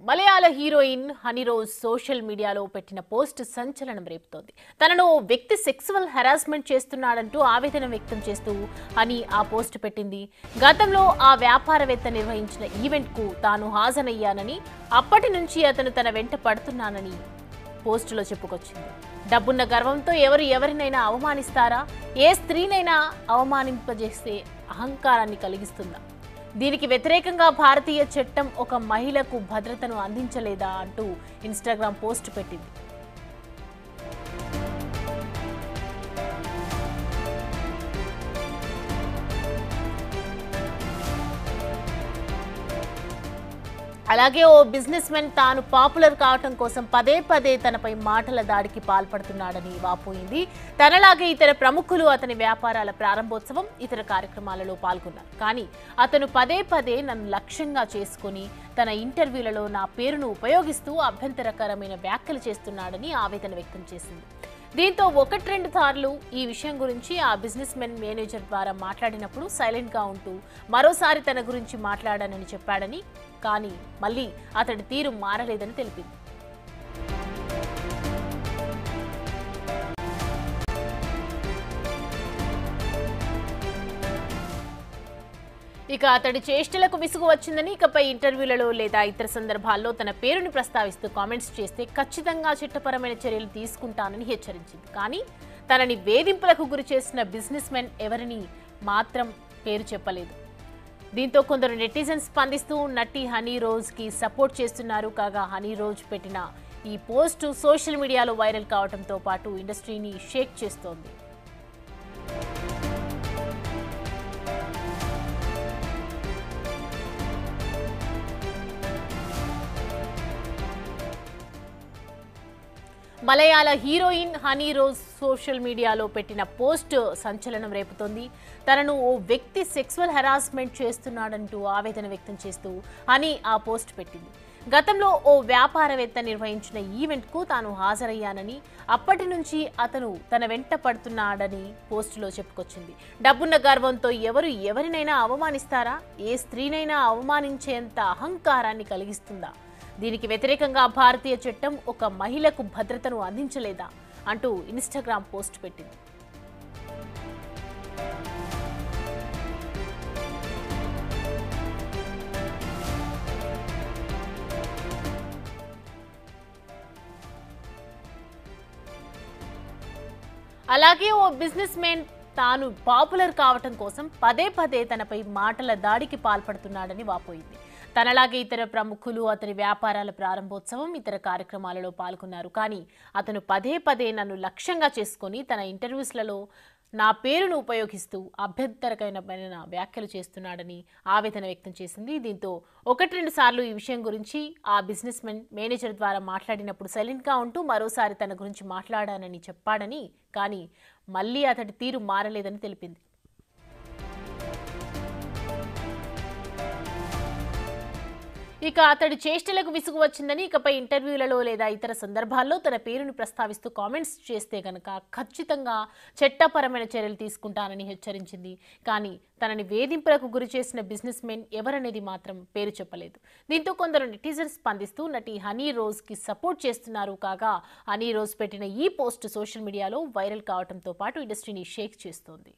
మలయాళ heroine honey rose social మీడియాలో పెట్టిన post సంచలనం రేపుతోంది. తనను ఓ వ్యక్తి సెక్సువల్ హెరాస్మెంట్ చేస్తున్నాడంటూ ఆవేదన వ్యక్తం చేస్తూ హనీ ఆ పోస్ట్ పెట్టింది. గతంలో ఆ వ్యాపారవేత్త నిర్వహించిన ఈవెంట్ కు తాను హాజరయ్యానని, అప్పటి నుంచి అతను తన వెంట పడుతున్నానని పోస్టులో చెప్పుకొచ్చింది. డబ్బున్న గర్వంతో ఎవరినైనా అవమానిస్తారా? ఏ స్త్రీనైనా అవమానింపజేసే అహంకారాన్ని కలిగిస్తుందా? దీనికి వ్యతిరేకంగా భారతీయ చట్టం ఒక మహిళకు భద్రతను అందించలేదా అంటూ ఇన్‌స్టాగ్రామ్ పోస్ట్ పెట్టింది. అలాగే ఓ బిజినెస్ మెన్ తాను పాపులర్ కావటం కోసం పదే పదే తనపై మాటల దాడికి పాల్పడుతున్నాడని వాపోయింది. తనలాగే ఇతర ప్రముఖులు అతని వ్యాపారాల ప్రారంభోత్సవం, ఇతర కార్యక్రమాలలో పాల్గొన్నారు. కానీ అతను పదే పదే నన్ను లక్ష్యంగా చేసుకుని తన ఇంటర్వ్యూలలో నా పేరును ఉపయోగిస్తూ అభ్యంతరకరమైన వ్యాఖ్యలు చేస్తున్నాడని ఆవేదన వ్యక్తం చేసింది. దీంతో ఒకటి రెండు సార్లు ఈ విషయం గురించి ఆ బిజినెస్ మెన్ మేనేజర్ ద్వారా మాట్లాడినప్పుడు సైలెంట్ గా ఉంటూ మరోసారి తన గురించి మాట్లాడానని చెప్పాడని, కానీ మళ్ళీ అతడి తీరు మారలేదని తెలిపింది. ఇక అతడి చేష్టలకు విసుగు వచ్చిందని, ఇకపై ఇంటర్వ్యూలలో లేదా ఇతర సందర్భాల్లో తన పేరుని ప్రస్తావిస్తూ కామెంట్స్ చేస్తే ఖచ్చితంగా చట్టపరమైన చర్యలు తీసుకుంటానని హెచ్చరించింది. కానీ తనని వేధింపులకు గురి చేసిన బిజినెస్ మెన్ ఎవరిని మాత్రం పేరు చెప్పలేదు. దీంతో కొందరు నెటిజన్స్ స్పందిస్తూ నటి హనీ రోజ్ కి సపోర్ట్ చేస్తున్నారు. కాగా హనీ రోజ్ పెట్టిన ఈ పోస్టు సోషల్ మీడియాలో వైరల్ కావడంతో పాటు ఇండస్ట్రీని షేక్ చేస్తోంది. మలయాళ హీరోయిన్ హనీ రోజ్ సోషల్ మీడియాలో పెట్టిన పోస్ట్ సంచలనం రేపుతోంది. తనను ఓ వ్యక్తి సెక్సువల్ హెరాస్మెంట్ చేస్తున్నాడంటూ ఆవేదన వ్యక్తం చేస్తూ హనీ ఆ పోస్ట్ పెట్టింది. గతంలో ఓ వ్యాపారవేత్త నిర్వహించిన ఈవెంట్ కు తాను హాజరయ్యానని, అప్పటి నుంచి అతను తన వెంట పడుతున్నాడని పోస్టులో చెప్పుకొచ్చింది. డబ్బున్న గర్వంతో ఎవరినైనా అవమానిస్తారా? ఏ స్త్రీనైనా అవమానించేంత అహంకారాన్ని కలిగిస్తుందా? దీనికి వ్యతిరేకంగా భారతీయ చట్టం ఒక మహిళకు భద్రతను అందించలేదా అంటూ ఇన్‌స్టాగ్రామ్ పోస్ట్ పెట్టింది. అలాగే ఓ బిజినెస్ మెన్ తాను పాపులర్ కావటం కోసం పదే పదే తనపై మాటల దాడికి పాల్పడుతున్నాడని వాపోయింది. తనలాగే ఇతర ప్రముఖులు అతని వ్యాపారాల ప్రారంభోత్సవం, ఇతర కార్యక్రమాలలో పాల్గొన్నారు. కానీ అతను పదే పదే నన్ను లక్ష్యంగా చేసుకుని తన ఇంటర్వ్యూస్లలో నా పేరును ఉపయోగిస్తూ అభ్యంతరకరమైన వ్యాఖ్యలు చేస్తున్నాడని ఆవేదన వ్యక్తం చేసింది. దీంతో ఒకటి రెండు సార్లు ఈ విషయం గురించి ఆ బిజినెస్ మెన్ మేనేజర్ ద్వారా మాట్లాడినప్పుడు సైలెంట్ గా ఉంటూ మరోసారి తన గురించి మాట్లాడానని చెప్పాడని, కానీ మళ్ళీ అతడి తీరు మారలేదని తెలిపింది. ఇక అతడి చేష్టలకు విసుగు వచ్చిందని, ఇకపై ఇంటర్వ్యూలలో లేదా ఇతర సందర్భాల్లో తన పేరును ప్రస్తావిస్తూ కామెంట్స్ చేస్తే గనక ఖచ్చితంగా చట్టపరమైన చర్యలు తీసుకుంటానని హెచ్చరించింది. కానీ తనని వేధింపులకు గురి చేసిన బిజినెస్ మెన్ ఎవరనేది మాత్రం పేరు చెప్పలేదు. దీంతో కొందరు నెటిజన్స్ స్పందిస్తూ నటి హనీ రోజ్ కి సపోర్ట్ చేస్తున్నారు. కాగా హనీ రోజ్ పెట్టిన ఈ పోస్ట్ సోషల్ మీడియాలో వైరల్ కావడంతో పాటు ఇండస్ట్రీని షేక్ చేస్తోంది.